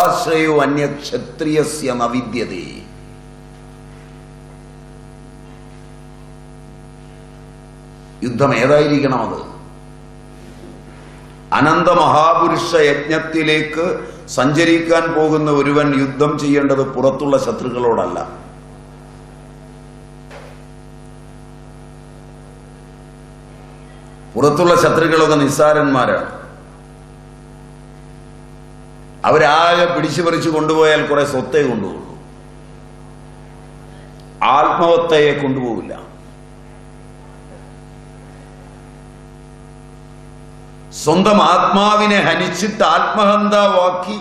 ഗൃഹാശ്രയോ അന്യ ക്ഷത്രിയസ്യ ന വിദ്യതേ. യുദ്ധം ഏതായിരിക്കണം അത്? അനന്ത മഹാപുരുഷ യജ്ഞത്തിലേക്ക് സഞ്ചരിക്കാൻ പോകുന്ന ഒരുവൻ യുദ്ധം ചെയ്യേണ്ടത് പുറത്തുള്ള ശത്രുക്കളോടല്ല. പുറത്തുള്ള ശത്രുക്കളൊക്കെ നിസ്സാരന്മാരാണ്. അവരാകെ പിടിച്ചു പറിച്ചു കൊണ്ടുപോയാൽ കുറെ സ്വത്തേ കൊണ്ടുപോകുള്ളൂ, ആത്മവത്തയെ കൊണ്ടുപോകില്ല. സ്വന്തം ആത്മാവിനെ ഹനിച്ചിട്ട് ആത്മഹന്താവാക്കി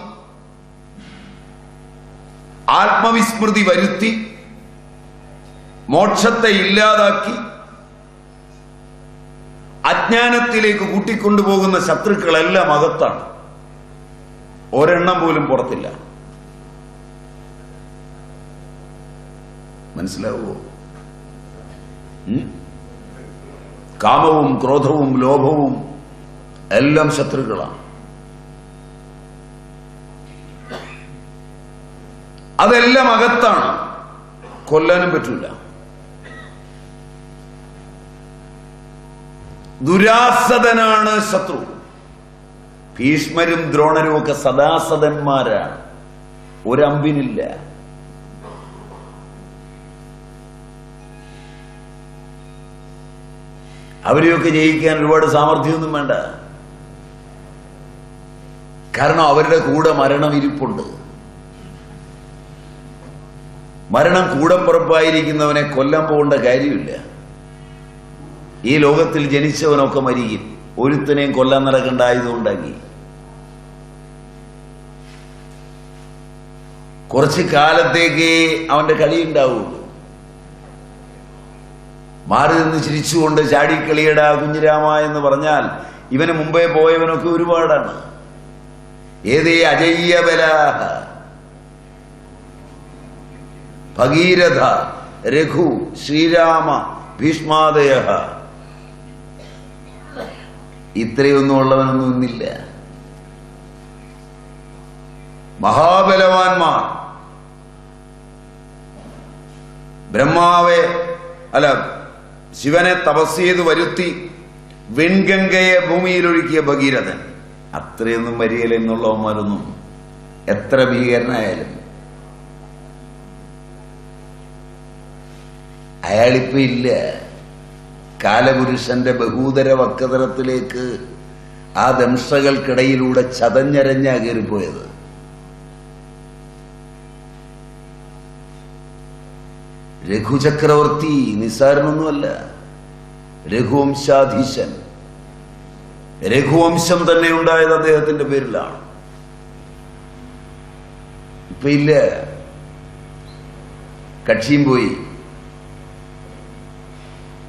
ആത്മവിസ്മൃതി വരുത്തി മോക്ഷത്തെ ഇല്ലാതാക്കി അജ്ഞാനത്തിലേക്ക് കൂട്ടിക്കൊണ്ടുപോകുന്ന ശത്രുക്കളെല്ലാം അകത്താണ്, ഒരെണ്ണം പോലും പുറത്തില്ല. മനസ്സിലാവുമോ? കാമവും ക്രോധവും ലോഭവും എല്ലാം ശത്രുക്കളാണ്. അതെല്ലാം അകത്താണ്, കൊല്ലാനും പറ്റൂല. ദുരാസദനാണ് ശത്രു. ഭീഷ്മരും ദ്രോണരും ഒക്കെ സദാസദന്മാരാണ്, ഒരമ്പിനില്ല. അവരെയൊക്കെ ജയിക്കാൻ ഒരുപാട് സാമർഥ്യമൊന്നും വേണ്ട. കാരണം അവരുടെ കൂടെ മരണം ഇരിപ്പുണ്ട്. മരണം കൂടപ്പുറപ്പായിരിക്കുന്നവനെ കൊല്ലാൻ പോകേണ്ട കാര്യമില്ല. ഈ ലോകത്തിൽ ജനിച്ചവനൊക്കെ മരിക്കും, ഒരുത്തനെയും കൊല്ലാൻ നടക്കേണ്ട ആയുധമുണ്ടാക്കി. കുറച്ച് കാലത്തേക്ക് അവന്റെ കളിയുണ്ടാവുള്ളൂ. മാറി നിന്ന് ചിരിച്ചുകൊണ്ട് ചാടിക്കളിയടാ കുഞ്ഞിരാമ എന്ന് പറഞ്ഞാൽ ഇവന് മുമ്പേ പോയവനൊക്കെ ഒരുപാടാണ്. ഏതേ അജയ്യ ബലാഹ, ഭഗീരഥ, രഘു, ശ്രീരാമ, ഭീഷ്മാദയ, ഇത്രയൊന്നും ഉള്ളവനൊന്നും ഇന്നില്ല. മഹാബലവാന്മാർ ശിവനെ തപസ് ചെയ്ത് വരുത്തി വെൺഗംഗയെ ഭൂമിയിലൊഴുക്കിയ ഭഗീരഥൻ, അത്രയൊന്നും വരികയില്ല എന്നുള്ളവന്മാരൊന്നും എത്ര ഭീകരനായാലും. അയാളിപ്പോ ഇല്ല. കാലപുരുഷന്റെ ബഹൂതര വക്കതരത്തിലേക്ക് ആ ദംഷ്ടകൾക്കിടയിലൂടെ ചതഞ്ഞരഞ്ഞാ കയറിപ്പോയത്. രഘുചക്രവർത്തി നിസ്സാരനൊന്നുമല്ല, രഘുവംശാധീശൻ. രഘുവംശം തന്നെ ഉണ്ടായത് അദ്ദേഹത്തിന്റെ പേരിലാണ്. ഇപ്പൊ ഇല്ല, കക്ഷിയും പോയി.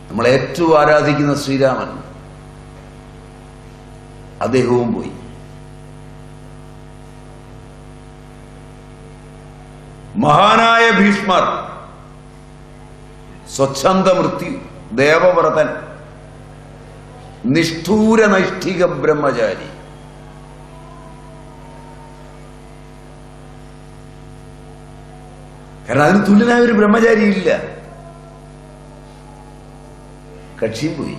നമ്മൾ ഏറ്റവും ആരാധിക്കുന്ന ശ്രീരാമൻ, അദ്ദേഹവും പോയി. മഹാനായ ഭീഷ്മർ സ്വച്ഛന്ത മൃത്യു, ദേവവ്രതൻ, നിഷ്ഠൂര നൈഷ്ഠിക ബ്രഹ്മചാരി. കാരണം അതിന് തുല്യനായ ഒരു ബ്രഹ്മചാരി ഇല്ല. കക്ഷിയും പോയി.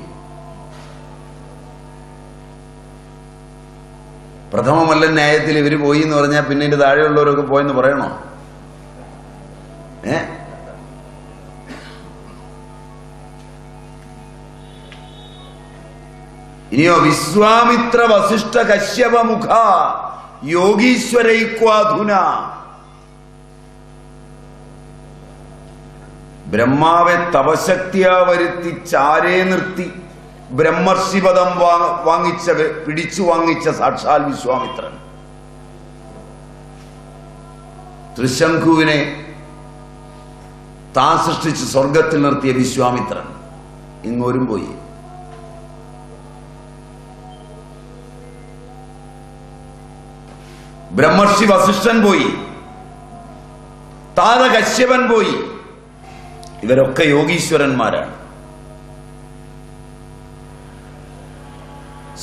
പ്രഥമമല്ല ന്യായത്തിൽ ഇവര് പോയി എന്ന് പറഞ്ഞാൽ പിന്നെ ഇതിന്റെ താഴെയുള്ളവരൊക്കെ പോയെന്ന് പറയണോ? ഇനിയോ വിശ്വാമിത്ര വസിഷ്ഠ കശ്യപ മുഖ യോഗീശ്വരൈക്വാധുന. ബ്രഹ്മാവെ തപശക്തിയാ വരുത്തി ചാരേ നിർത്തി ബ്രഹ്മർഷിപദം പിടിച്ചു വാങ്ങിച്ച സാക്ഷാൽ വിശ്വാമിത്രൻ. ത്രിശങ്കുവിനെ താൻ സൃഷ്ടിച്ച് സ്വർഗത്തിൽ നിർത്തിയ വിശ്വാമിത്രൻ ഇങ്ങോരും പോയി. ബ്രഹ്മർഷി വസിഷ്ഠൻ പോയി, താത കശ്യപൻ പോയി. ഇവരൊക്കെ യോഗീശ്വരന്മാരാണ്.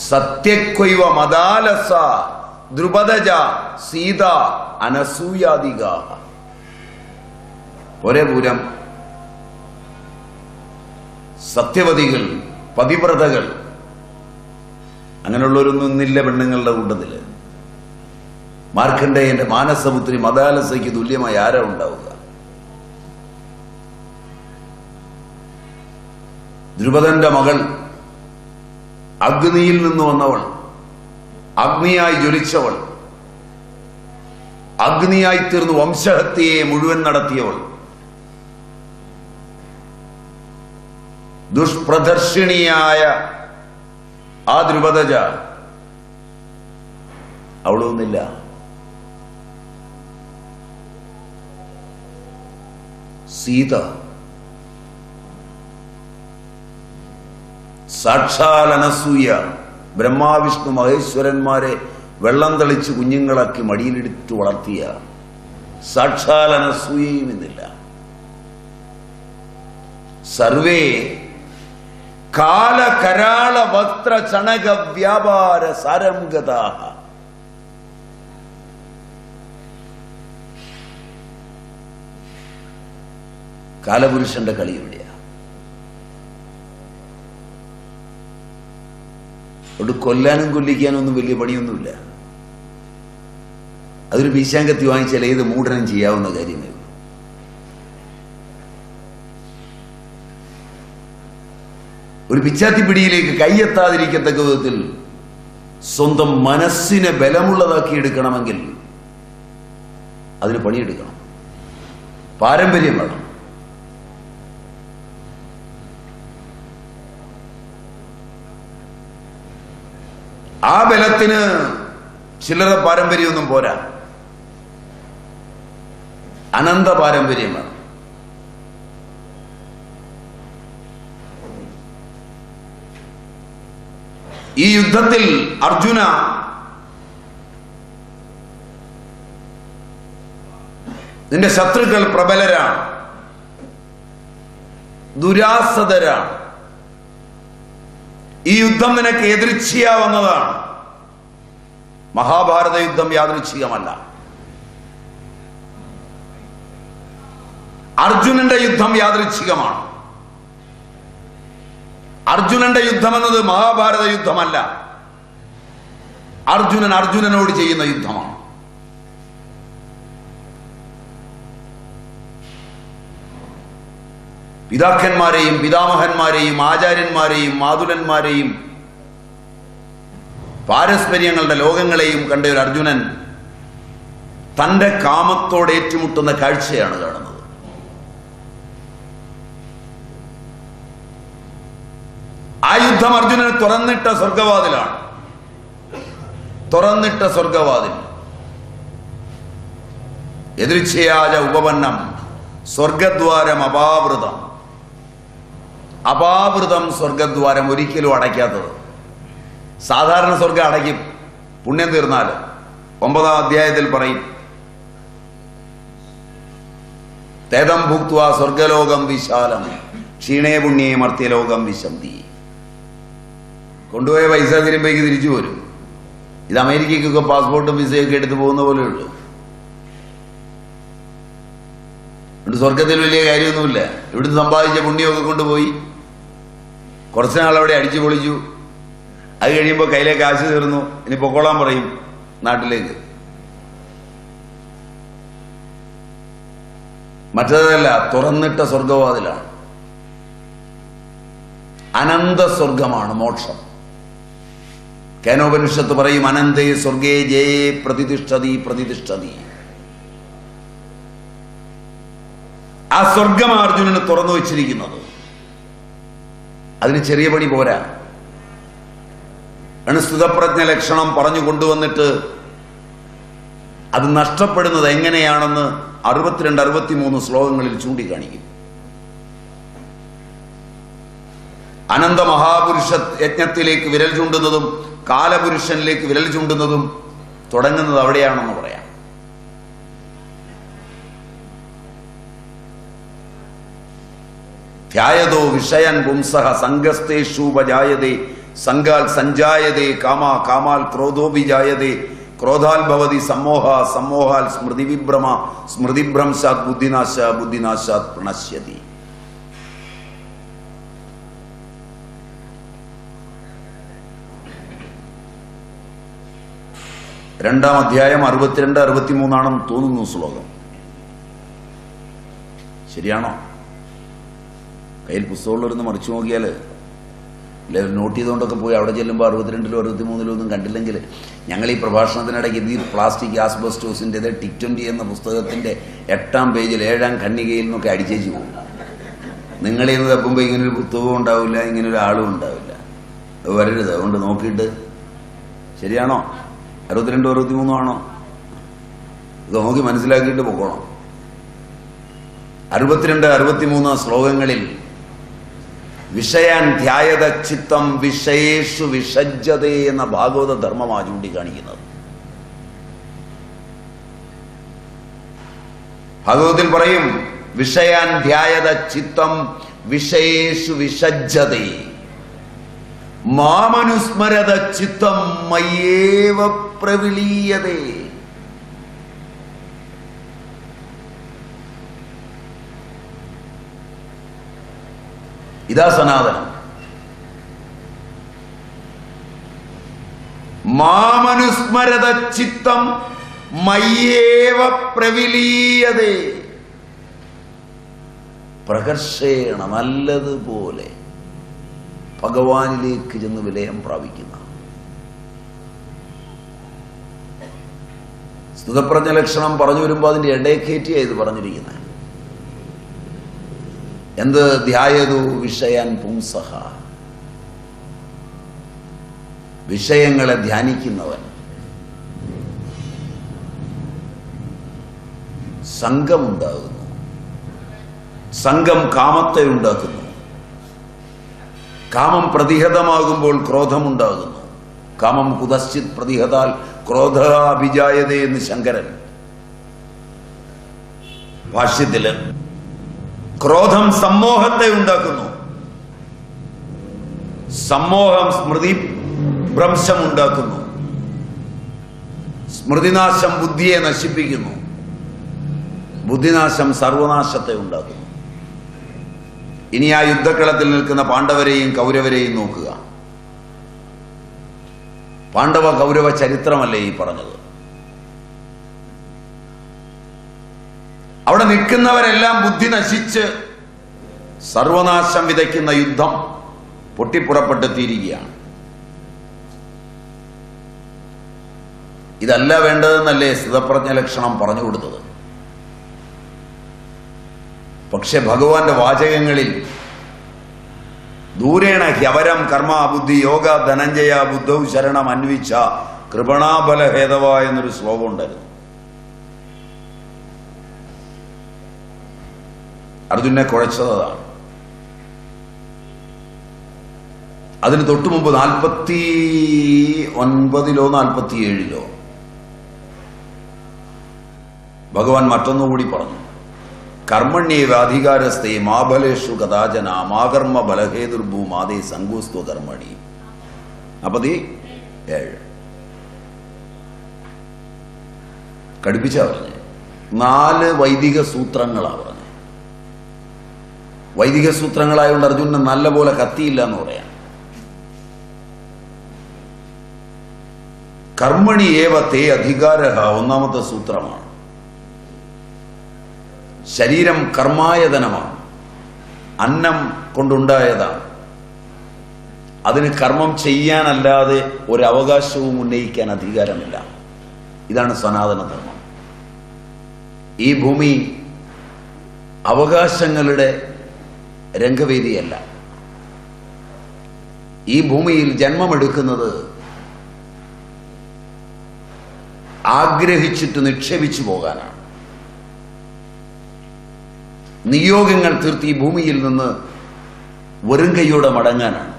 സത്യക്വൈവ മദാലസ ദ്രുപദജ സീത അനസൂയാദിക. ഒരേ പൂരം സത്യവതികൾ, പതിവ്രതകൾ, അങ്ങനെയുള്ളവരൊന്നും ഇന്നില്ല പെണ്ണുങ്ങളുടെ കൂട്ടത്തില്. മാർക്കണ്ഡേയന്റെ മാനസപുത്രി മദാലസയ്ക്ക് തുല്യമായി ആരാ ഉണ്ടാവുക? ദ്രുപദന്റെ മകൾ അഗ്നിയിൽ നിന്ന് വന്നവൾ, അഗ്നിയായി ജ്വലിച്ചവൾ, അഗ്നിയായി തീർന്ന് വംശഹത്യയെ മുഴുവൻ നടത്തിയവൾ, ദുഷ്പ്രദർശിണിയായ ആ ദ്രുപദജ അവളൊന്നില്ല. സീത സാക്ഷാൽ അനസൂയ, ബ്രഹ്മാവിഷ്ണു മഹേശ്വരന്മാരെ വെള്ളം തളിച്ച് കുഞ്ഞുങ്ങളാക്കി മടിയിലെടുത്ത് വളർത്തിയ സാക്ഷാൽ അനസൂയയും ഇന്നില്ല. സർവേ കാലകരാള വസ്ത്ര ചണക വ്യാപാര സാരംഗതാഃ. കാലപുരുഷന്റെ കളി എവിടെയാ? അതുകൊണ്ട് കൊല്ലാനും കൊല്ലിക്കാനും ഒന്നും വലിയ പണിയൊന്നുമില്ല. അതൊരു വീശാങ്കത്തി വാങ്ങിച്ചാൽ ഏത് മൂഢനും ചെയ്യാവുന്ന കാര്യമേ. ഒരു പിച്ചാത്തിപ്പിടിയിലേക്ക് കൈയെത്താതിരിക്കത്തക്ക വിധത്തിൽ സ്വന്തം മനസ്സിനെ ബലമുള്ളതാക്കി എടുക്കണമെങ്കിൽ അതിന് പണിയെടുക്കണം, പാരമ്പര്യം വേണം. ആ ബലത്തിന് ചില്ലറ പാരമ്പര്യമൊന്നും പോരാ, അനന്ത പാരമ്പര്യം വേണം. ഈ യുദ്ധത്തിൽ അർജുന നിന്റെ ശത്രുക്കൾ പ്രബലരാണ്, ദുരാസതരാണ്. ഈ യുദ്ധം നിനക്ക് യദൃച്ഛിയാവുന്നതാണ്. മഹാഭാരത യുദ്ധം യാദൃച്ഛികമല്ല. അർജുനന്റെ യുദ്ധം യാദൃച്ഛികമാണ്. അർജുനന്റെ യുദ്ധം എന്നത് മഹാഭാരത യുദ്ധമല്ല, അർജുനൻ അർജുനനോട് ചെയ്യുന്ന യുദ്ധമാണ്. പിതാക്കന്മാരെയും പിതാമഹന്മാരെയും ആചാര്യന്മാരെയും മാതുലന്മാരെയും പാരസ്പര്യങ്ങളുടെ ലോകങ്ങളെയും കണ്ട ഒരു അർജുനൻ തന്റെ കാമത്തോട് ഏറ്റുമുട്ടുന്ന കാഴ്ചയാണ് കാണുന്നത്. ആ യുദ്ധം അർജുനന് തുറന്നിട്ട സ്വർഗവാതിലാണ്, തുറന്നിട്ട സ്വർഗവാതിൽ. യദൃച്ഛയാച ഉപപന്നം സ്വർഗദ്വാരം അപാവൃതം. അപാവൃതം സ്വർഗദ്വാരം, ഒരിക്കലും അടയ്ക്കാത്തത്. സാധാരണ സ്വർഗം അടയ്ക്കും പുണ്യം തീർന്നാൽ. 9-ാം അധ്യായത്തിൽ പറയും, തേദം ഭുക്ത്വാ സ്വർഗലോകം വിശാലം ക്ഷീണേ പുണ്യേ മർത്യലോകം വിശന്തി. കൊണ്ടുപോയ പൈസ തിരുമ്പേക്ക് തിരിച്ചു പോരും. ഇത് അമേരിക്കയ്ക്കൊക്കെ പാസ്പോർട്ടും വിസയൊക്കെ എടുത്തു പോകുന്ന പോലെ ഉള്ളൂ. ഇവിടെ സ്വർഗത്തിൽ വലിയ കാര്യമൊന്നുമില്ല. ഇവിടുന്ന് സമ്പാദിച്ച പുണ്യമൊക്കെ കൊണ്ടുപോയി കുറച്ച് നാൾ അവിടെ അടിച്ചു പൊളിച്ചു. അത് കഴിയുമ്പോൾ കയ്യിലെ കാശ് തീർന്നു, ഇനി പൊക്കോളാൻ പറയും നാട്ടിലേക്ക്. മറ്റേതല്ല, തുറന്നിട്ട സ്വർഗവാതിലാണ്. അനന്ത സ്വർഗമാണ് മോക്ഷം. കേനോപനിഷത്ത് പറയും, അനന്തേ സ്വർഗേ ജയേ പ്രതിഷ്ഠതി പ്രതിഷ്ഠതി. ആ സ്വർഗം അർജുനന് തുറന്നു വെച്ചിരിക്കുന്നത്. അതിന് ചെറിയ പണി പോരാ. സ്ഥിതപ്രജ്ഞ ലക്ഷണം പറഞ്ഞു കൊണ്ടുവന്നിട്ട് അത് നഷ്ടപ്പെടുന്നത് എങ്ങനെയാണെന്ന് 62-63 ശ്ലോകങ്ങളിൽ ചൂണ്ടിക്കാണിക്കും. അനന്ത മഹാപുരുഷ യജ്ഞത്തിലേക്ക് വിരൽ ചൂണ്ടുന്നതും കാലപുരുഷനിലേക്ക് വിരൽ ചൂണ്ടുന്നതും തുടങ്ങുന്നത് അവിടെയാണെന്ന് പറയാം. ധ്യായതോ വിഷയൻ പുംസഃ സംഗസ്തേഷൂപജായതേ സംഗാൽ സഞ്ജായതേ കാമാ കാമാൽ ക്രോധോഭിജായതേ ക്രോധാൽ ഭവതി സമ്മോഹ, സമ്മോഹാൽ സ്മൃതിവിഭ്രമ, സ്മൃതിഭ്രംശാത് ബുദ്ധിനാശ, ബുദ്ധിനാശാത് പ്രണശ്യതി. രണ്ടാം അധ്യായം 62, 63 തോന്നുന്നു ശ്ലോകം. ശരിയാണോ? കയ്യിൽ പുസ്തകമുള്ളവരൊന്ന് മറിച്ചു നോക്കിയാൽ, നോട്ട് ചെയ്തുകൊണ്ടൊക്കെ പോയി അവിടെ ചെല്ലുമ്പോൾ 62-ലോ 63-ലോ ഒന്നും കണ്ടില്ലെങ്കിൽ ഞങ്ങൾ ഈ പ്രഭാഷണത്തിനിടയ്ക്ക് ഈ പ്ലാസ്റ്റിക് ആസ്ബസ്റ്റോസിൻ്റെത് ടിക്20 എന്ന പുസ്തകത്തിൻ്റെ 8-ാം പേജിൽ 7-ാം ഖണ്ഡികയിൽ നിന്നൊക്കെ അടിച്ചേച്ച് പോകും. നിങ്ങളിൽ നിന്ന് തപ്പുമ്പോൾ ഇങ്ങനൊരു പുസ്തകവും ഉണ്ടാവില്ല, ഇങ്ങനൊരു ആളും ഉണ്ടാവില്ല. അത് വരരുത്. അതുകൊണ്ട് നോക്കിയിട്ട് ശരിയാണോ 62, 63 ആണോ ഇത് നോക്കി മനസ്സിലാക്കിയിട്ട് പൊക്കോണം. 62, 63 ശ്ലോകങ്ങളിൽ വിഷയാൻ ധ്യായത ചിത്തം വിഷയേഷു വിഷജ്ജതേ എന്ന ഭാഗവത ധർമ്മമാണ് ചൂണ്ടിക്കാണിക്കുന്നത്. ഭാഗവതത്തിൽ പറയും വിഷയാൻ ധ്യായത ചിത്തം വിഷയേഷു വിഷജ്ജതേ മാമനുസ്മരത ചിത്തം മയ്യേവ പ്രവിളീയതേ. ഇതാ സനാതനം. മാമനുസ്മരത ചിത്തം മയ്യേവ പ്രവിലീയതേ. പ്രകർഷേണ നല്ലതുപോലെ ഭഗവാനിലേക്ക് ചെന്ന് വിലയം പ്രാപിക്കുന്ന സ്തുതപ്രജ്ഞ ലക്ഷണം പറഞ്ഞു വരുമ്പോൾ അതിന്റെ ഇടയ്ക്കേറ്റിയാ ഇത് പറഞ്ഞിരിക്കുന്നത്. എന്ത്? ധ്യായതു വിഷയാൻ പുംസഹ, വിഷയങ്ങളെ ധ്യാനിക്കുന്നവൻ. സംഘമുണ്ടാകുന്നു. സംഘം കാമത്തെ ഉണ്ടാക്കുന്നു. കാമം പ്രതിഹതമാകുമ്പോൾ ക്രോധമുണ്ടാകുന്നു. കാമം കുതശ്ചിത് പ്രതിഹതാൽ ക്രോധാഭിജായതേ എന്ന് ശങ്കരൻ ഭാഷ്യത്തില്. ക്രോധം സമ്മോഹത്തെ ഉണ്ടാക്കുന്നു. സമ്മോഹം സ്മൃതി ഭ്രംശം ഉണ്ടാക്കുന്നു. സ്മൃതിനാശം ബുദ്ധിയെ നശിപ്പിക്കുന്നു. ബുദ്ധിനാശം സർവനാശത്തെ ഉണ്ടാക്കുന്നു. ഇനി ആ യുദ്ധക്കളത്തിൽ നിൽക്കുന്ന പാണ്ഡവരെയും കൗരവരെയും നോക്കുക. പാണ്ഡവ കൗരവ ചരിത്രമല്ലേ ഈ പറഞ്ഞത്? അവിടെ നിൽക്കുന്നവരെല്ലാം ബുദ്ധി നശിച്ച് സർവനാശം വിതയ്ക്കുന്ന യുദ്ധം പൊട്ടിപ്പുറപ്പെട്ടെത്തിയിരിക്കുകയാണ്. ഇതല്ല വേണ്ടതെന്നല്ലേ സ്ഥിതപ്രജ്ഞ ലക്ഷണം പറഞ്ഞു കൊടുത്തത്. പക്ഷെ ഭഗവാന്റെ വാചകങ്ങളിൽ ദൂരേണ ഹ്യവരം കർമ്മ ബുദ്ധി യോഗ ധനഞ്ജയ ബുദ്ധൗ ശരണം അന്വിച്ച കൃപണാബലഹേതവ എന്നൊരു ശ്ലോകം ഉണ്ടായിരുന്നു. അർജുനെ കുഴച്ചതാണ്. അതിന് തൊട്ടു മുമ്പ് 49-ലോ 47-ലോ ഭഗവാൻ മറ്റൊന്നുകൂടി പറഞ്ഞു. കർമ്മണ്യേവ അധികാരസ്ഥേ മാബലേഷു കഥാചന മാകർമ്മ ബലഹേതുർഭൂ മാതേ സങ്കൂസ്ത്വ കർമ്മണി. 47 കടുപ്പിച്ചാ പറഞ്ഞേ. 4 വൈദിക സൂത്രങ്ങളാ പറഞ്ഞത്. വൈദിക സൂത്രങ്ങളായതുകൊണ്ട് അർജുനന് നല്ല പോലെ കത്തിയില്ല എന്ന് പറയാം. കർമ്മണി ഏവ തേ അധികാര ഒന്നാമത്തെ സൂത്രമാണ്. ശരീരം കർമായതനമാണ്, അന്നം കൊണ്ടുണ്ടായതാണ്. അതിന് കർമ്മം ചെയ്യാനല്ലാതെ ഒരവകാശവും ഉന്നയിക്കാൻ അധികാരമില്ല. ഇതാണ് സനാതന ധർമ്മം. ഈ ഭൂമി അവകാശങ്ങളുടെ രംഗവേദിയല്ല. ഈ ഭൂമിയിൽ ജന്മമെടുക്കുന്നത് ആഗ്രഹിച്ചിട്ട് നിക്ഷേപിച്ചു പോകാനാണ്. നിയോഗങ്ങൾ തീർത്ത് ഈ ഭൂമിയിൽ നിന്ന് വെറും കൈയോടെ മടങ്ങാനാണ്.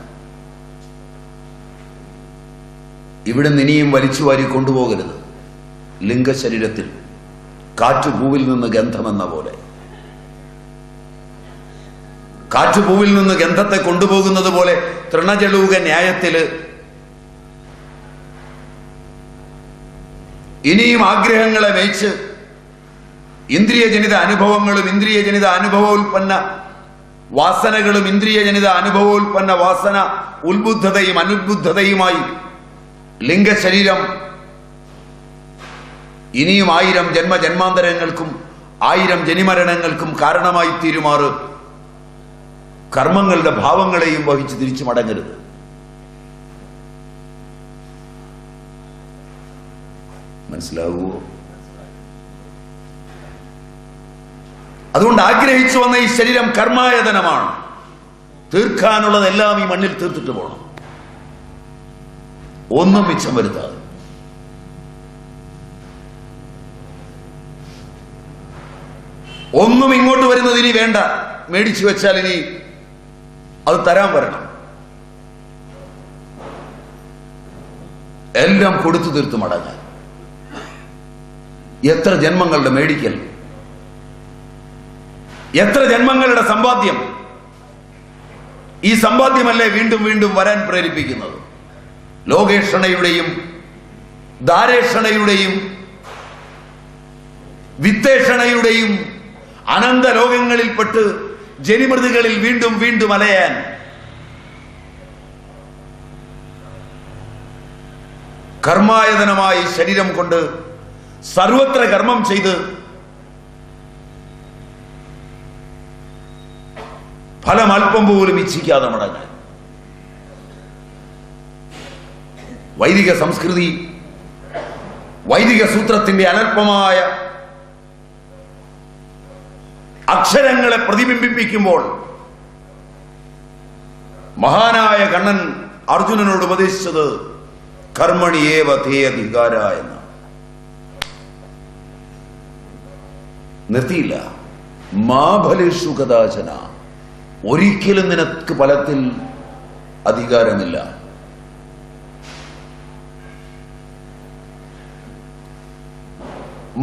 ഇവിടെ ഇനിയും വലിച്ചു വാരി കൊണ്ടുപോകരുത്. ലിംഗശരീരത്തിൽ കാറ്റുപൂവിൽ നിന്ന് ഗന്ധമെന്ന പോലെ കാറ്റുപൂവിൽ നിന്ന് ഗന്ധത്തെ കൊണ്ടുപോകുന്നത് പോലെ തൃണജലൂക ന്യായത്തില് ഇനിയും ആഗ്രഹങ്ങളെ മേച്ച് ഇന്ദ്രിയജനിത അനുഭവങ്ങളും ഇന്ദ്രിയജനിത അനുഭവോൽപ്പന്ന വാസനകളും ഇന്ദ്രിയജനിത അനുഭവോൽപ്പന്ന വാസന ഉത്ബുദ്ധതയും അനുദ്ബുദ്ധതയുമായി ലിംഗശരീരം ഇനിയും 1000 ജന്മജന്മാന്തരങ്ങൾക്കും 1000 ജനിമരണങ്ങൾക്കും കാരണമായി തീരുമാറ് കർമ്മങ്ങളുടെ ഭാവങ്ങളെയും വഹിച്ച് തിരിച്ചു മടങ്ങരുത്. മനസ്സിലാകുമോ? അതുകൊണ്ട് ആഗ്രഹിച്ചു വന്ന ഈ ശരീരം കർമായതനമാണ്. തീർക്കാനുള്ളതെല്ലാം ഈ മണ്ണിൽ തീർത്തിട്ട് പോകണം, ഒന്നും മിച്ചം വരുത്താതെ. ഒന്നും ഇങ്ങോട്ട് വരുന്നത് ഇനി വേണ്ട, മേടിച്ചു വെച്ചാൽ ഇനി അത് തരാൻ വരണം. എല്ലാം കൊടുത്തു തീർത്ത് മടങ്ങാൻ. എത്ര ജന്മങ്ങളുടെ മേടിക്കൽ, എത്ര ജന്മങ്ങളുടെ സമ്പാദ്യം. ഈ സമ്പാദ്യമല്ലേ വീണ്ടും വീണ്ടും വരാൻ പ്രേരിപ്പിക്കുന്നത്. ലോകേഷണയുടെയും ദാരേഷണയുടെയും വിത്തേഷണയുടെയും അനന്ത ലോകങ്ങളിൽപ്പെട്ട് ജനിമൃതികളിൽ വീണ്ടും വീണ്ടും അലയാൻ. കർമായതനമായി ശരീരം കൊണ്ട് സർവത്ര കർമ്മം ചെയ്ത് ഫലം അല്പം പോലും ഇച്ഛിക്കാതെ മടങ്ങാൻ. വൈദിക സംസ്കൃതി വൈദിക സൂത്രത്തിന്റെ അനൽപമായ അക്ഷരങ്ങളെ പ്രതിബിംബിപ്പിക്കുമ്പോൾ മഹാനായ കണ്ണൻ അർജുനനോട് ഉപദേശിച്ചത് കർമ്മണിയേവ തേ അധികാര എന്നാണ്. നിർത്തിയില്ല. മാ ഫലേഷു കദാചന, ഒരിക്കലും നിനക്ക് ഫലത്തിൽ അധികാരമില്ല.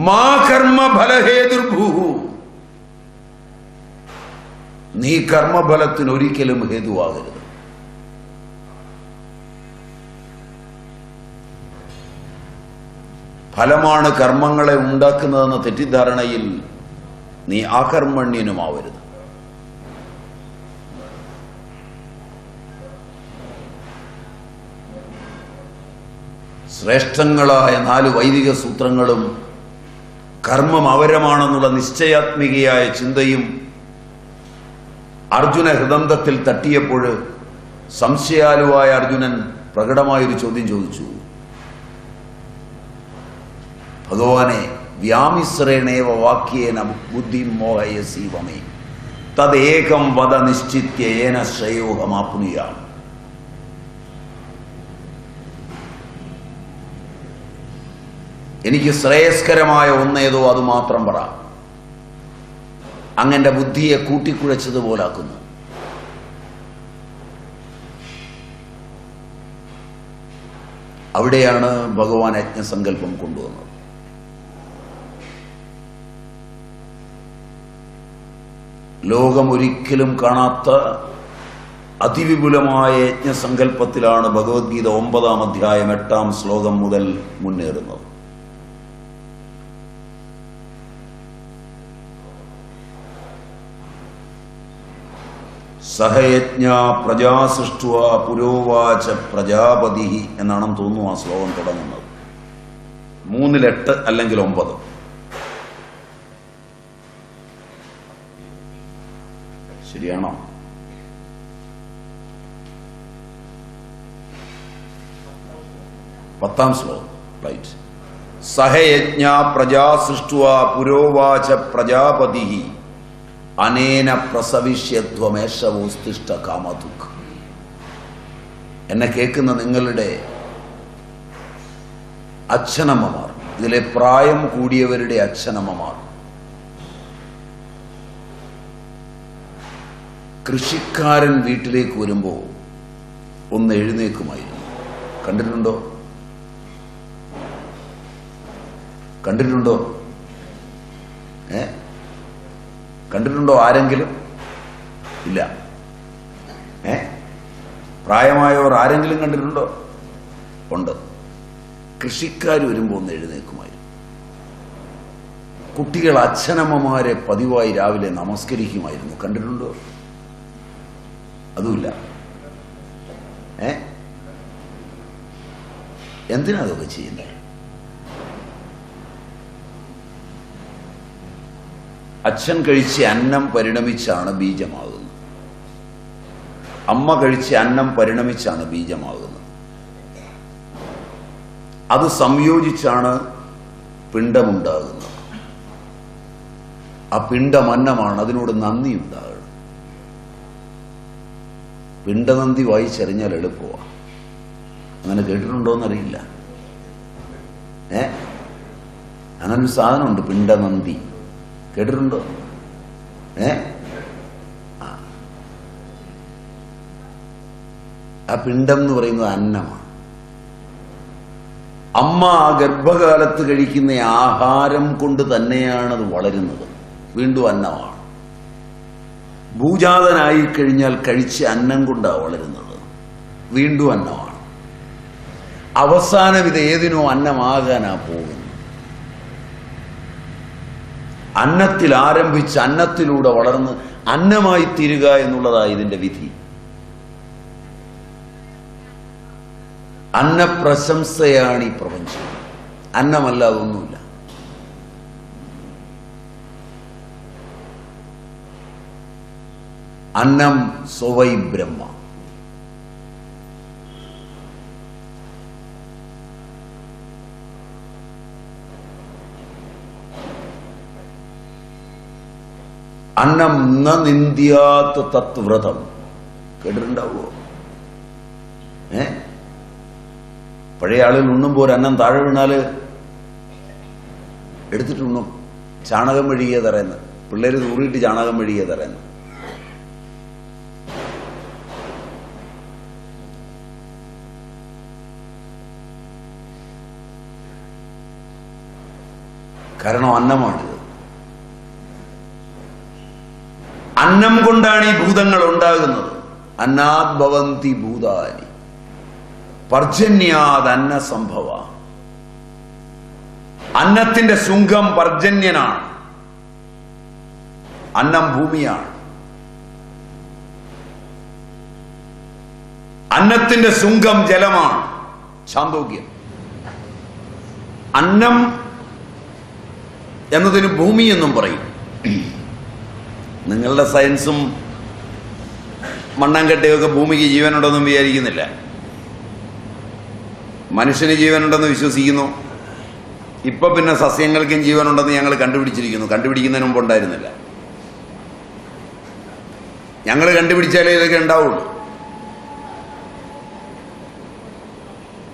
മാ കർമ്മ ഫലഹേതുർഭൂഹു, നീ കർമ്മഫലത്തിന് ഒരിക്കലും ഹേതുവാകരുത്. ഫലമാണ് കർമ്മങ്ങളെ ഉണ്ടാക്കുന്നതെന്ന തെറ്റിദ്ധാരണയിൽ നീ അകർമ്മണ്യനുമാവരുത്. ശ്രേഷ്ഠങ്ങളായ 4 വൈദിക സൂത്രങ്ങളും കർമ്മം അവരമാണെന്നുള്ള നിശ്ചയാത്മികയായ ചിന്തയും അർജുന ഹൃദന്തത്തിൽ തട്ടിയപ്പോൾ സംശയാലുവായ അർജുനൻ പ്രകടമായൊരു ചോദ്യം ചോദിച്ചു. ഭഗവാനെ, വ്യാമിശ്രേണേവ വാക്യേന ബുദ്ധി മോഹയസീവമേ തദേകം വദ നിശ്ചിത്യേന ശ്രേയോഹമാപ്നുയാം. എനിക്ക് ശ്രേയസ്കരമായ ഒന്നേതോ അത് മാത്രം പറ. അങ്ങന്റെ ബുദ്ധിയെ കൂട്ടിക്കുഴച്ചതുപോലാക്കുന്നു. അവിടെയാണ് ഭഗവാൻ യജ്ഞസങ്കല്പം കൊണ്ടുവന്നത്. ലോകം ഒരിക്കലും കാണാത്ത അതിവിപുലമായ യജ്ഞസങ്കല്പത്തിലാണ് ഭഗവത്ഗീത 9-ാം അധ്യായം 8-ാം ശ്ലോകം മുതൽ മുന്നേറുന്നത്. സഹയജ്ഞ പ്രജാ സൃഷ്ടുവ പുരോവാച പ്രജാപതി എന്നാണെന്ന് തോന്നുന്നു ആ ശ്ലോകം തുടങ്ങുന്നത്. 3-8 അല്ലെങ്കിൽ 9. ശരിയാണോ? പത്താം ശ്ലോകം. റൈറ്റ്. സഹയജ്ഞ പ്രജാ സൃഷ്ടുവ പുരോവാച പ്രജാപതി അനേന പ്രസവിഷ്യത്വമേഷവോസ്തിഷ്ഠ കാമദുഃഖ. എന്നെ കേൾക്കുന്ന നിങ്ങളുടെ അച്ഛനമ്മമാർ, ഇതിലെ പ്രായം കൂടിയവരുടെ അച്ഛനമ്മമാർ, കൃഷിക്കാരൻ വീട്ടിലേക്ക് വരുമ്പോൾ ഒന്ന് എഴുന്നേക്കുമായിരുന്നു. കണ്ടിട്ടുണ്ടോ? കണ്ടിട്ടുണ്ടോ? കണ്ടിട്ടുണ്ടോ ആരെങ്കിലും? ഇല്ല. പ്രായമായവർ ആരെങ്കിലും കണ്ടിട്ടുണ്ടോ? ഉണ്ട്. കൃഷിക്കാർ വരുമ്പോൾ ഒന്ന് എഴുന്നേക്കുമായിരുന്നു. കുട്ടികൾ അച്ഛനമ്മമാരെ പതിവായി രാവിലെ നമസ്കരിക്കുമായിരുന്നു. കണ്ടിട്ടുണ്ടോ? അതുമില്ല. എന്തിനാ അതൊക്കെ ചെയ്യുന്നത്? അച്ഛൻ കഴിച്ച അന്നം പരിണമിച്ചാണ് ബീജമാകുന്നത്. അമ്മ കഴിച്ച അന്നം പരിണമിച്ചാണ് ബീജമാകുന്നത്. അത് സംയോജിച്ചാണ് പിണ്ടമുണ്ടാകുന്നത്. ആ പിണ്ടം അന്നമാണ്. അതിനോട് നന്ദി ഉണ്ടാകണം. പിണ്ടനന്ദി വായിച്ചറിഞ്ഞാൽ എളുപ്പമാണ്. അങ്ങനെ കേട്ടിട്ടുണ്ടോന്നറിയില്ല. അങ്ങനൊരു സാധനമുണ്ട്, പിണ്ടനന്ദി. കേട്ടിട്ടുണ്ടോ? ആ പിണ്ടം എന്ന് പറയുന്നത് അന്നമാണ്. അമ്മ ആ ഗർഭകാലത്ത് കഴിക്കുന്ന ആഹാരം കൊണ്ട് തന്നെയാണ് അത് വളരുന്നത്. വീണ്ടും അന്നമാണ്. ഭൂജാതനായി കഴിഞ്ഞാൽ കഴിച്ച അന്നം കൊണ്ടാണ് വളരുന്നത്. വീണ്ടും അന്നമാണ്. അവസാനം ഇത് ഏതിനോ അന്നമാകാനാ പോകുന്നത്. അന്നത്തിൽ ആരംഭിച്ച് അന്നത്തിലൂടെ വളർന്ന് അന്നമായി തീരുക എന്നുള്ളതാണ് ഇതിന്റെ വിധി. അന്നപ്രശംസയാണ് ഈ പ്രപഞ്ചം. അന്നമല്ലാതെ ഒന്നുമില്ല. അന്നം സ്വവൈ ബ്രഹ്മ. അന്നം ന നിന്ദ്യാത് തത്വ്രതം. കേട്ടിട്ടുണ്ടാവോ? പഴയ ആളുകൾ ഉണ്ണുമ്പോൾ അന്നം താഴെ വീണാല് എടുത്തിട്ടുണ്ണും. ചാണകം മെഴുകിയ തറയുന്നു. പിള്ളേര് തൂറിയിട്ട് ചാണകം മെഴുകിയ തറയുന്നു. കാരണം അന്നമാണിത്. അന്നം കൊണ്ടാണ് ഈ ഭൂതങ്ങൾ ഉണ്ടാകുന്നത്. അന്നാത് ഭവന്തി ഭൂതാനി പർജന്യാത് അന്ന സംഭവ. അന്നത്തിന്റെ ശുംഖം പർജന്യനാണ്. അന്നം ഭൂമിയാണ്. അന്നത്തിന്റെ ശുംഖം ജലമാണ്. ഛാന്തോഗ്യം. അന്നം എന്നതിന് ഭൂമി എന്നും പറയും. നിങ്ങളുടെ സയൻസും മണ്ണാങ്കട്ടയൊക്കെ ഭൂമിക്ക് ജീവനുണ്ടെന്നും വിചാരിക്കുന്നില്ല. മനുഷ്യന് ജീവനുണ്ടെന്ന് വിശ്വസിക്കുന്നു. ഇപ്പൊ പിന്നെ സസ്യങ്ങൾക്കും ജീവനുണ്ടെന്ന് ഞങ്ങൾ കണ്ടുപിടിച്ചിരിക്കുന്നു. കണ്ടുപിടിക്കുന്നതിന് മുമ്പ് ഉണ്ടായിരുന്നില്ല. ഞങ്ങൾ കണ്ടുപിടിച്ചാലേ ഇതൊക്കെ ഉണ്ടാവുള്ളൂ.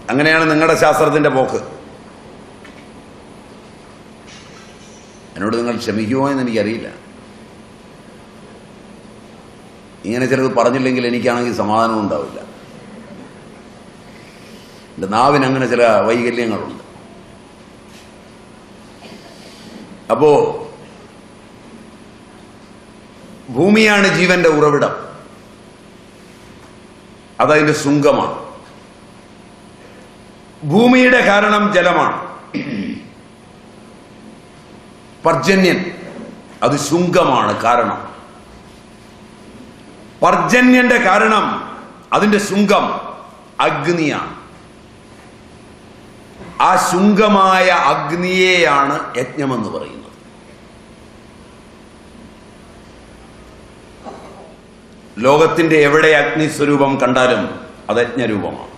അങ്ങനെയാണ് നിങ്ങളുടെ ശാസ്ത്രത്തിന്റെ പോക്ക്. എന്നോട് നിങ്ങൾ ക്ഷമിക്കുമോ എന്ന് എനിക്കറിയില്ല. ഇങ്ങനെ ചിലത് പറഞ്ഞില്ലെങ്കിൽ എനിക്കാണെങ്കിൽ സമാധാനം ഉണ്ടാവില്ല. എൻ്റെ നാവിന് അങ്ങനെ ചില വൈകല്യങ്ങളുണ്ട്. അപ്പോ ഭൂമിയാണ് ജീവന്റെ ഉറവിടം. അതതിന്റെ ശുംഖമാണ്. ഭൂമിയുടെ കാരണം ജലമാണ്. പർജന്യൻ അത് ശുംഖമാണ്, കാരണം. പർജന്യന്റെ കാരണം, അതിന്റെ ശുംഖം അഗ്നിയാണ്. ആ ശുംഖമായ അഗ്നിയെയാണ് യജ്ഞമെന്ന് പറയുന്നത്. ലോകത്തിന്റെ എവിടെ അഗ്നിസ്വരൂപം കണ്ടാലും അത് യജ്ഞരൂപമാണ്.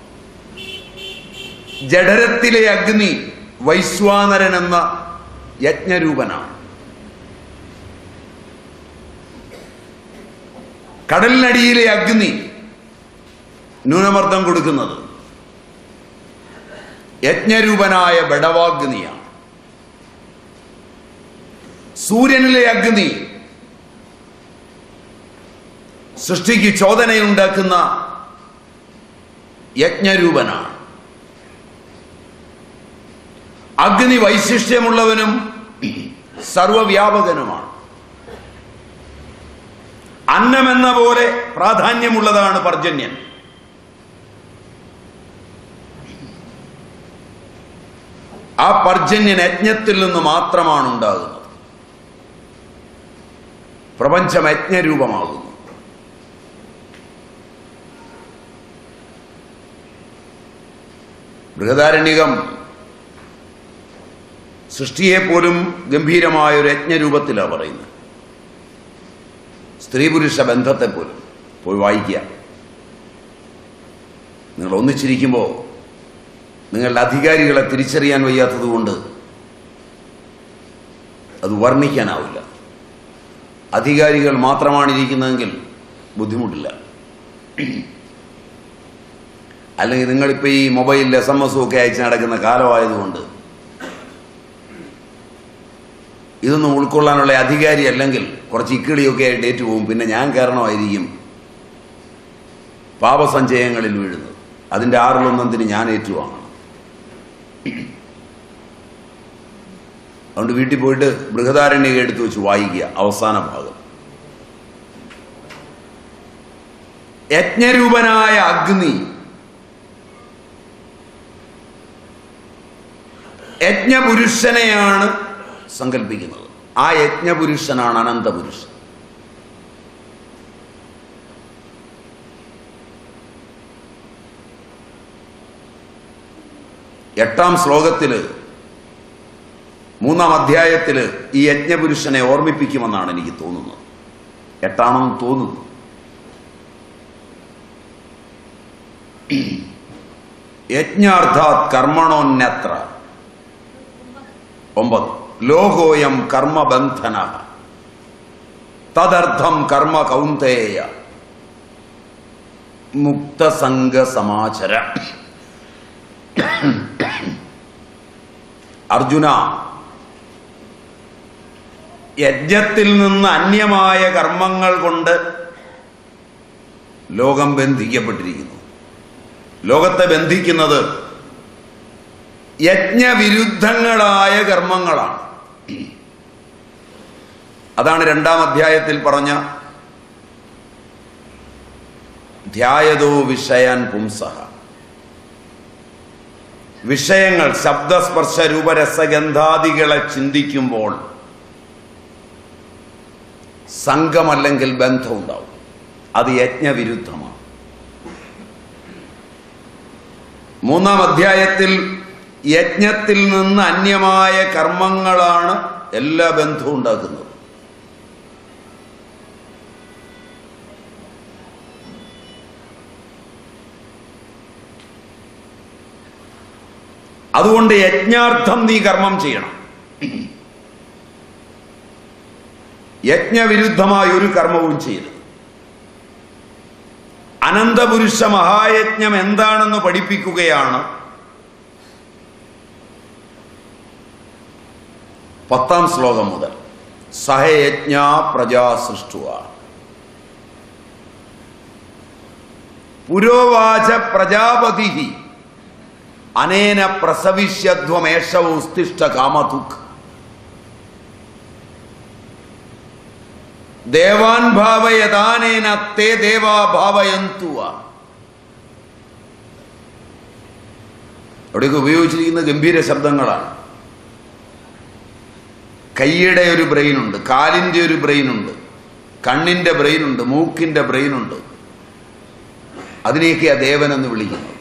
ജഠരത്തിലെ അഗ്നി വൈശ്വാനരൻ എന്ന യജ്ഞരൂപനാണ്. കടലിനടിയിലെ അഗ്നി ന്യൂനമർദ്ദം കൊടുക്കുന്നത് യജ്ഞരൂപനായ ബടവാഗ്നിയാണ്. സൂര്യനിലെ അഗ്നി സൃഷ്ടിക്ക് ചോദനയുണ്ടാക്കുന്ന യജ്ഞരൂപനാണ്. അഗ്നി വൈശിഷ്ട്യമുള്ളവനും സർവവ്യാപകനുമാണ്. അന്നമെന്ന പോലെ പ്രാധാന്യമുള്ളതാണ് പർജന്യൻ. ആ പർജന്യൻ യജ്ഞത്തിൽ നിന്ന് മാത്രമാണ് ഉണ്ടാകുന്നത്. പ്രപഞ്ചം യജ്ഞരൂപമാകുന്നു. ബൃഹദാരണ്യകം സൃഷ്ടിയെപ്പോലും ഗംഭീരമായ ഒരു യജ്ഞരൂപത്തിലാണ് പറയുന്നത്. സ്ത്രീ പുരുഷ ബന്ധത്തെപ്പോലും പോയി വായിക്കുക. നിങ്ങൾ ഒന്നിച്ചിരിക്കുമ്പോൾ നിങ്ങളുടെ അധികാരികളെ തിരിച്ചറിയാൻ വയ്യാത്തതുകൊണ്ട് അത് വർണ്ണിക്കാനാവില്ല. അധികാരികൾ മാത്രമാണ് ഇരിക്കുന്നതെങ്കിൽ ബുദ്ധിമുട്ടില്ല. അല്ലെങ്കിൽ നിങ്ങളിപ്പോൾ ഈ മൊബൈലിൽ SMS ഒക്കെ അയച്ച് നടക്കുന്ന കാലമായതുകൊണ്ട് ഇതൊന്നും ഉൾക്കൊള്ളാനുള്ള അധികാരി അല്ലെങ്കിൽ കുറച്ച് ഇക്കിളിയൊക്കെ ആയിട്ട് ഏറ്റുപോകും. പിന്നെ ഞാൻ കാരണമായിരിക്കും പാപസഞ്ചയങ്ങളിൽ വീഴുന്നത്. അതിൻ്റെ 6-1 ഞാൻ ഏറ്റുവാങ്ങണം. അതുകൊണ്ട് വീട്ടിൽ പോയിട്ട് ബൃഹദാരണ്യകം എടുത്തു വെച്ച് വായിക്കുക. അവസാന ഭാഗം. യജ്ഞരൂപനായ അഗ്നി യജ്ഞപുരുഷനെയാണ് സങ്കല്പിക്കുന്നത്. ആ യജ്ഞപുരുഷനാണ് അനന്തപുരുഷൻ. എട്ടാം ശ്ലോകത്തില് 3-ാം അധ്യായത്തില് ഈ യജ്ഞപുരുഷനെ ഓർമ്മിപ്പിക്കുമെന്നാണ് എനിക്ക് തോന്നുന്നത്. 8ആണെന്ന് തോന്നുന്നു. യജ്ഞാർത്ഥാത് കർമ്മണോന്യത്ര 9 ലോകോയം കർമ്മബന്ധന തദർത്ഥം കർമ്മ കൗന്തേയ മുക്തസംഗ സമാചര. അർജുന, യജ്ഞത്തിൽ നിന്ന് അന്യമായ കർമ്മങ്ങൾ കൊണ്ട് ലോകം ബന്ധിക്കപ്പെട്ടിരിക്കുന്നു. ലോകത്തെ ബന്ധിക്കുന്നത് യജ്ഞവിരുദ്ധങ്ങളായ കർമ്മങ്ങളാണ്. അതാണ് 2-ാം അധ്യായത്തിൽ പറഞ്ഞ ധ്യായതോ വിഷയാൻ പുംസഃ. വിഷയങ്ങൾ, ശബ്ദസ്പർശ രൂപരസഗന്ധാദികളെ ചിന്തിക്കുമ്പോൾ സംഘമല്ലെങ്കിൽ ബന്ധം ഉണ്ടാവും. അത് യജ്ഞവിരുദ്ധമാണ്. 3-ാം അധ്യായത്തിൽ യജ്ഞത്തിൽ നിന്ന് അന്യമായ കർമ്മങ്ങളാണ് എല്ലാ ബന്ധവും ഉണ്ടാക്കുന്നത്. അതുകൊണ്ട് യജ്ഞാർത്ഥം നീ കർമ്മം ചെയ്യണം. യജ്ഞവിരുദ്ധമായ ഒരു കർമ്മവും ചെയ്യരുത്. അനന്തപുരുഷ മഹായജ്ഞം എന്താണെന്ന് പഠിപ്പിക്കുകയാണ് 10-ാം ശ്ലോകം മുതൽ. സഹയജ്ഞ പ്രജാ സൃഷ്ടുവ പുരോവാച പ്രജാപതി അനേന പ്രസവിഷ്യധ്വമേഷവ ഉസ്തിഷ്ഠ കാമതുക് ദേവാൻ ഭാവയതാനേന തേ ദേവാ ഭാവയന്തുവ. അവിടെയൊക്കെ ഉപയോഗിച്ചിരിക്കുന്ന ഗംഭീര ശബ്ദങ്ങളാണ്. കൈയുടെ ഒരു ബ്രെയിനുണ്ട്, കാലിൻ്റെ ഒരു ബ്രെയിനുണ്ട്, കണ്ണിൻ്റെ ബ്രെയിനുണ്ട്, മൂക്കിൻ്റെ ബ്രെയിനുണ്ട്. അതിനെയൊക്കെയാ ദേവനെന്ന് വിളിക്കുന്നത്.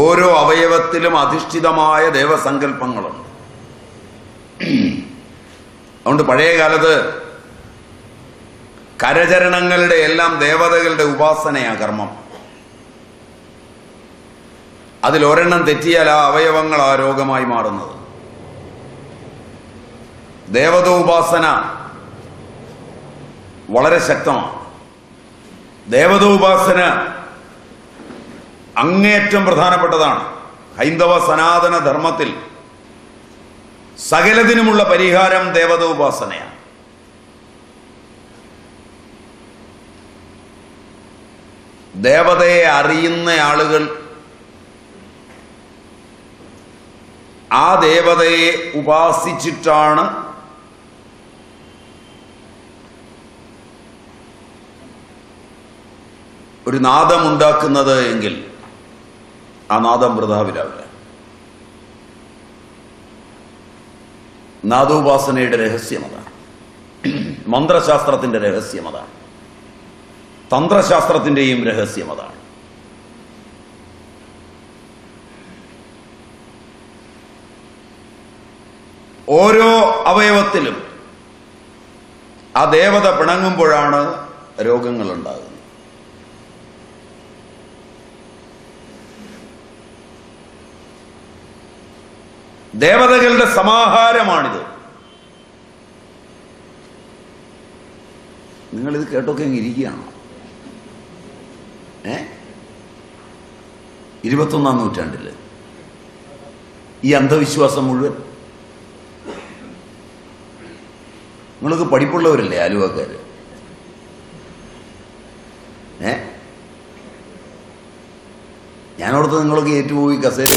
ഓരോ അവയവത്തിലും അധിഷ്ഠിതമായ ദേവസങ്കല്പങ്ങളുണ്ട്. അതുകൊണ്ട് പഴയ കാലത്ത് കരചരണങ്ങളുടെ എല്ലാം ദേവതകളുടെ ഉപാസനയാ കർമ്മം. അതിലൊരെണ്ണം തെറ്റിയാൽ ആ അവയവങ്ങൾ ആ രോഗമായി മാറുന്നത്. ദേവത ഉപാസന വളരെ ശക്തമാണ്. ദേവത ഉപാസന അങ്ങേയറ്റം പ്രധാനപ്പെട്ടതാണ്. ഹൈന്ദവ സനാതന ധർമ്മത്തിൽ സകലതിനുമുള്ള പരിഹാരം ദേവത ഉപാസനയാണ്. ദേവതയെ അറിയുന്ന ആളുകൾ ആ ദേവതയെ ഉപാസിച്ചിട്ടാണ് ഒരു നാദമുണ്ടാക്കുന്നത് എങ്കിൽ ആ നാദം വൃഥാവിലാവില്ല. നാദോപാസനയുടെ രഹസ്യം അതാണ്. മന്ത്രശാസ്ത്രത്തിന്റെ രഹസ്യം അതാണ്. തന്ത്രശാസ്ത്രത്തിന്റെയും രഹസ്യം അതാണ്. ഓരോ അവയവത്തിലും ആ ദേവത പിണങ്ങുമ്പോഴാണ് രോഗങ്ങൾ ഉണ്ടാകുന്നത്. ദേവതകളുടെ സമാഹാരമാണിത്. നിങ്ങളിത് കേട്ടൊക്കെ അങ്ങ് ഇരിക്കുകയാണോ? 21-ാം നൂറ്റാണ്ടില് ഈ അന്ധവിശ്വാസം മുഴുവൻ. നിങ്ങൾക്ക് പഠിപ്പുള്ളവരല്ലേ ആലുവക്കാര്? ഞാനോടത്ത് നിങ്ങളൊക്കെ ഏറ്റുപോയി കസേര